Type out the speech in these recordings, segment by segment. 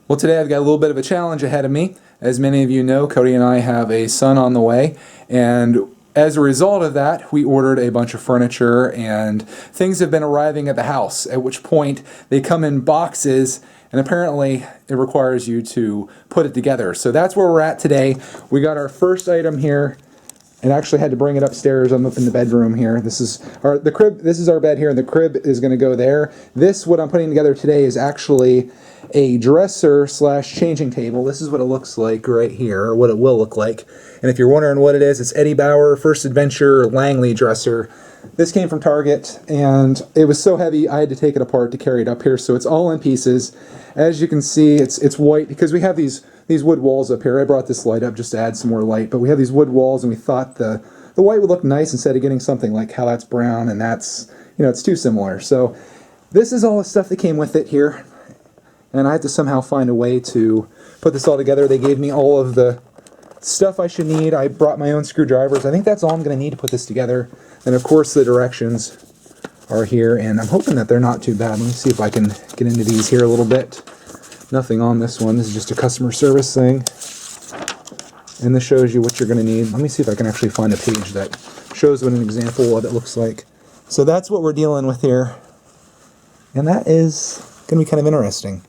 Well, today I've got a little bit of a challenge ahead of me. As many of you know, Cody and I have a son on the way, and as a result of that, we ordered a bunch of furniture and things have been arriving at the house, at which point they come in boxes, and apparently it requires you to put it together. So that's where we're at today. We got our first item here, and actually had to bring it upstairs. I'm up in the bedroom here. This is the crib. This is our bed here, and the crib is going to go there. This, what I'm putting together today, is actually a dresser slash changing table. This is what it looks like right here, or what it will look like. And if you're wondering what it is, it's Eddie Bauer First Adventure Langley dresser. This came from Target, and it was so heavy I had to take it apart to carry it up here. So it's all in pieces. As you can see, it's white because we have these wood walls up here. I brought this light up just to add some more light, but we have these wood walls, and we thought the white would look nice instead of getting something like how that's brown, and that's, it's too similar. So this is all the stuff that came with it here, and I had to somehow find a way to put this all together. They gave me all of the stuff I should need. I brought my own screwdrivers. I think that's all I'm going to need to put this together. And of course the directions are here, and I'm hoping that they're not too bad. Let me see if I can get into these here a little bit. Nothing on this one. This is just a customer service thing. And this shows you what you're going to need. Let me see if I can actually find a page that shows what an example of what it looks like. So that's what we're dealing with here. And that is going to be kind of interesting.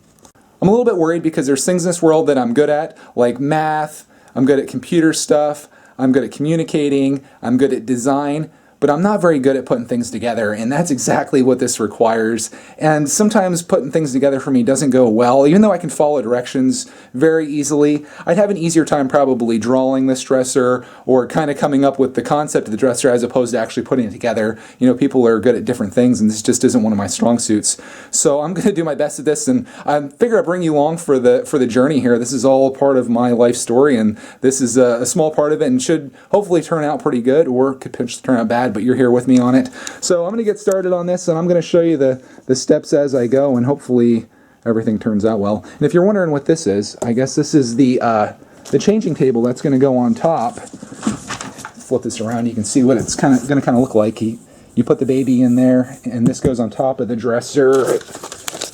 I'm a little bit worried because there's things in this world that I'm good at, like math, I'm good at computer stuff, I'm good at communicating, I'm good at design, but I'm not very good at putting things together, and that's exactly what this requires. And sometimes putting things together for me doesn't go well, even though I can follow directions very easily. I'd have an easier time probably drawing this dresser or kind of coming up with the concept of the dresser as opposed to actually putting it together. People are good at different things, and this just isn't one of my strong suits. So I'm going to do my best at this, and I figure I'd bring you along for the journey here. This is all part of my life story, and this is a small part of it, and should hopefully turn out pretty good, or could potentially turn out bad, but you're here with me on it. So I'm going to get started on this, and I'm going to show you the steps as I go, and hopefully everything turns out well. And if you're wondering what this is, I guess this is the changing table that's going to go on top. Flip this around, you can see what it's going to look like. You put the baby in there, and this goes on top of the dresser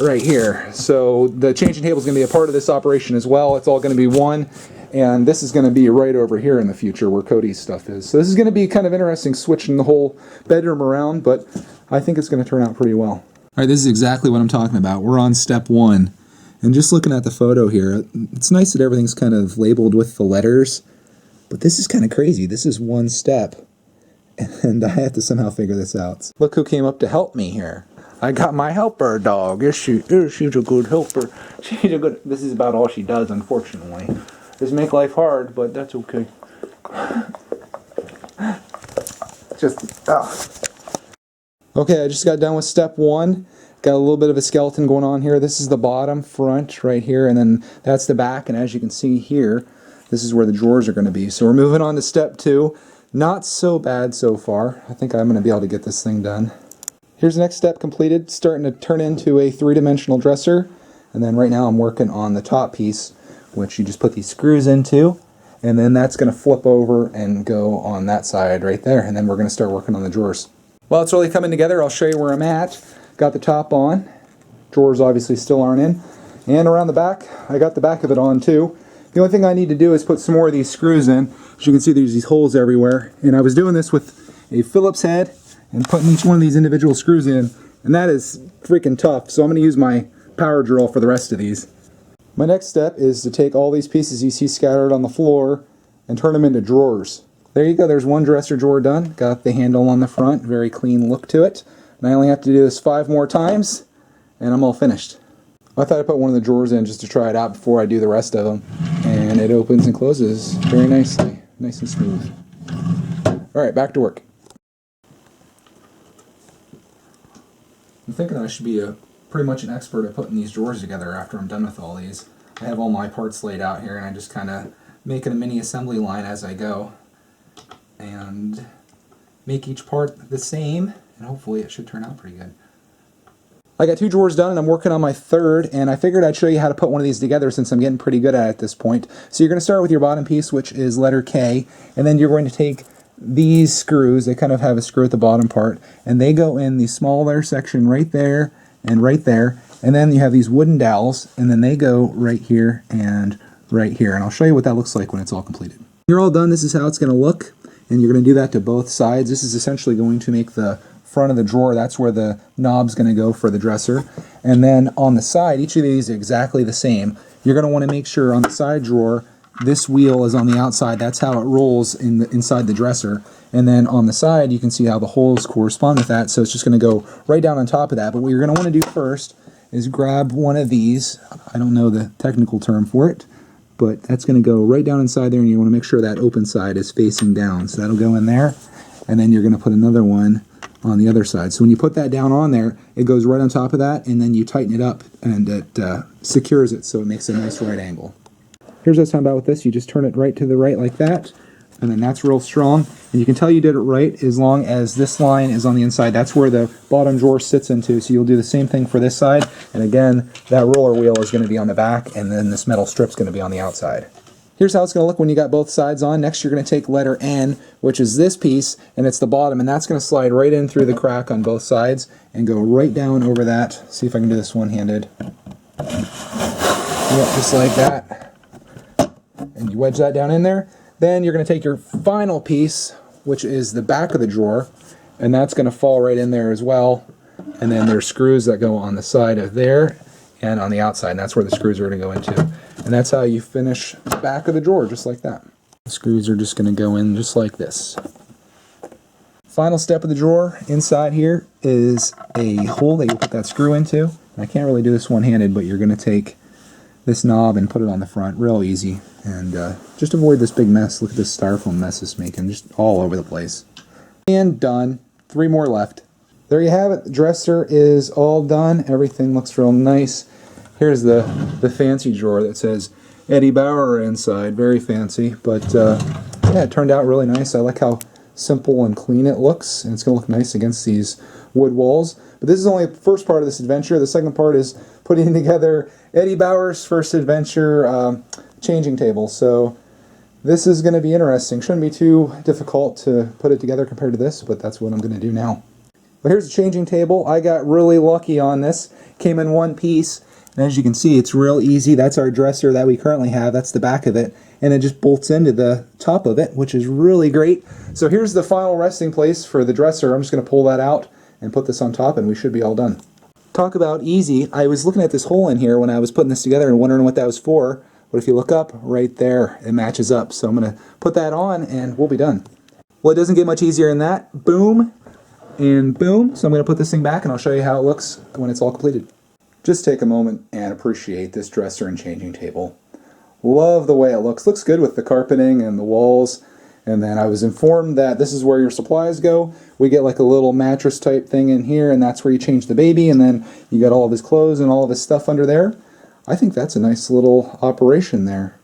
right here. So the changing table is going to be a part of this operation as well. It's all going to be one. And this is going to be right over here in the future where Cody's stuff is. So this is going to be kind of interesting, switching the whole bedroom around, but I think it's going to turn out pretty well. All right, this is exactly what I'm talking about. We're on step one. And just looking at the photo here, it's nice that everything's kind of labeled with the letters, but this is kind of crazy. This is one step, and I have to somehow figure this out. Look who came up to help me here. I got my helper dog. She's a good helper. This is about all she does, unfortunately. Just make life hard, but that's okay. Okay, I just got done with step one. Got a little bit of a skeleton going on here. This is the bottom front right here, and then that's the back, and as you can see here, this is where the drawers are going to be. So we're moving on to step two. Not so bad so far. I think I'm going to be able to get this thing done. Here's the next step completed, starting to turn into a three-dimensional dresser, and then right now I'm working on the top piece, which you just put these screws into, and then that's going to flip over and go on that side right there, and then we're going to start working on the drawers. Well, it's really coming together. I'll show you where I'm at. Got the top on. Drawers obviously still aren't in. And around the back, I got the back of it on too. The only thing I need to do is put some more of these screws in. As you can see, there's these holes everywhere, and I was doing this with a Phillips head and putting each one of these individual screws in, and that is freaking tough, so I'm going to use my power drill for the rest of these. My next step is to take all these pieces you see scattered on the floor and turn them into drawers. There you go, there's one dresser drawer done. Got the handle on the front, very clean look to it. And I only have to do this 5 more times, and I'm all finished. I thought I'd put one of the drawers in just to try it out before I do the rest of them. And it opens and closes very nicely, nice and smooth. Alright, back to work. I'm thinking I should be pretty much an expert at putting these drawers together after I'm done with all these. I have all my parts laid out here, and I just kind of make a mini assembly line as I go and make each part the same, and hopefully it should turn out pretty good. I got 2 drawers done, and I'm working on my third, and I figured I'd show you how to put one of these together since I'm getting pretty good at it at this point. So you're going to start with your bottom piece, which is letter K, and then you're going to take these screws. They kind of have a screw at the bottom part, and they go in the smaller section right there, and right there. And then you have these wooden dowels, and then they go right here and right here. And I'll show you what that looks like when it's all completed. You're all done. This is how it's going to look, and you're going to do that to both sides. This is essentially going to make the front of the drawer. That's where the knob's going to go for the dresser. And then on the side, each of these are exactly the same. You're going to want to make sure on the side drawer, this wheel is on the outside. That's how it rolls inside the dresser. And then on the side, you can see how the holes correspond with that. So it's just going to go right down on top of that. But what you're going to want to do first is grab one of these. I don't know the technical term for it, but that's going to go right down inside there, and you want to make sure that open side is facing down. So that'll go in there, and then you're going to put another one on the other side. So when you put that down on there, it goes right on top of that, and then you tighten it up, and it secures it so it makes a nice right angle. Here's what I'm talking about with this. You just turn it right to the right like that, and then that's real strong. And you can tell you did it right as long as this line is on the inside. That's where the bottom drawer sits into. So you'll do the same thing for this side. And again, that roller wheel is going to be on the back, and then this metal strip's going to be on the outside. Here's how it's going to look when you got both sides on. Next, you're going to take letter N, which is this piece, and it's the bottom, and that's going to slide right in through the crack on both sides and go right down over that. See if I can do this one-handed. Yep, just like that. And you wedge that down in there. Then you're going to take your final piece, which is the back of the drawer, and that's going to fall right in there as well. And then there's screws that go on the side of there and on the outside, and that's where the screws are going to go into. And that's how you finish the back of the drawer, just like that. The screws are just going to go in just like this. Final step of the drawer inside here is a hole that you put that screw into. And I can't really do this one-handed, but you're going to take this knob and put it on the front, real easy. And just avoid this big mess. Look at this styrofoam mess it's making, just all over the place. And done. 3 more left. There you have it. The dresser is all done. Everything looks real nice. Here's the fancy drawer that says Eddie Bauer inside. Very fancy, but yeah, it turned out really nice. I like how simple and clean it looks, and it's going to look nice against these wood walls. But this is only the first part of this adventure. The second part is putting together Eddie Bauer's first adventure changing table. So this is going to be interesting. Shouldn't be too difficult to put it together compared to this, but that's what I'm going to do now. But here's the changing table. I got really lucky on this. Came in one piece, and as you can see, it's real easy. That's our dresser that we currently have. That's the back of it, and it just bolts into the top of it, which is really great. So here's the final resting place for the dresser. I'm just going to pull that out and put this on top, and we should be all done. Talk about easy. I was looking at this hole in here when I was putting this together and wondering what that was for. But if you look up right there, it matches up. So I'm going to put that on and we'll be done. Well, it doesn't get much easier than that. Boom and boom. So I'm going to put this thing back and I'll show you how it looks when it's all completed. Just take a moment and appreciate this dresser and changing table. Love the way it looks. Looks good with the carpeting and the walls. And then I was informed that this is where your supplies go. We get like a little mattress type thing in here, and that's where you change the baby, and then you got all of his clothes and all of his stuff under there. I think that's a nice little operation there.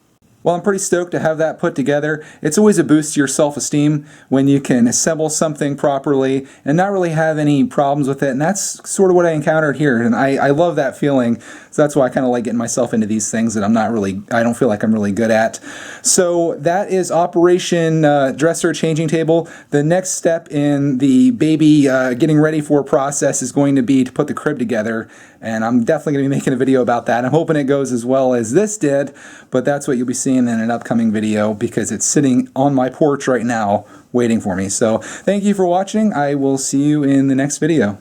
Well, I'm pretty stoked to have that put together. It's always a boost to your self-esteem when you can assemble something properly and not really have any problems with it. And that's sort of what I encountered here. And I love that feeling. So that's why I kind of like getting myself into these things that I don't feel like I'm really good at. So that is Operation Dresser Changing Table. The next step in the baby getting ready for process is going to be to put the crib together. And I'm definitely going to be making a video about that. I'm hoping it goes as well as this did, but that's what you'll be seeing in an upcoming video because it's sitting on my porch right now waiting for me. So thank you for watching. I will see you in the next video.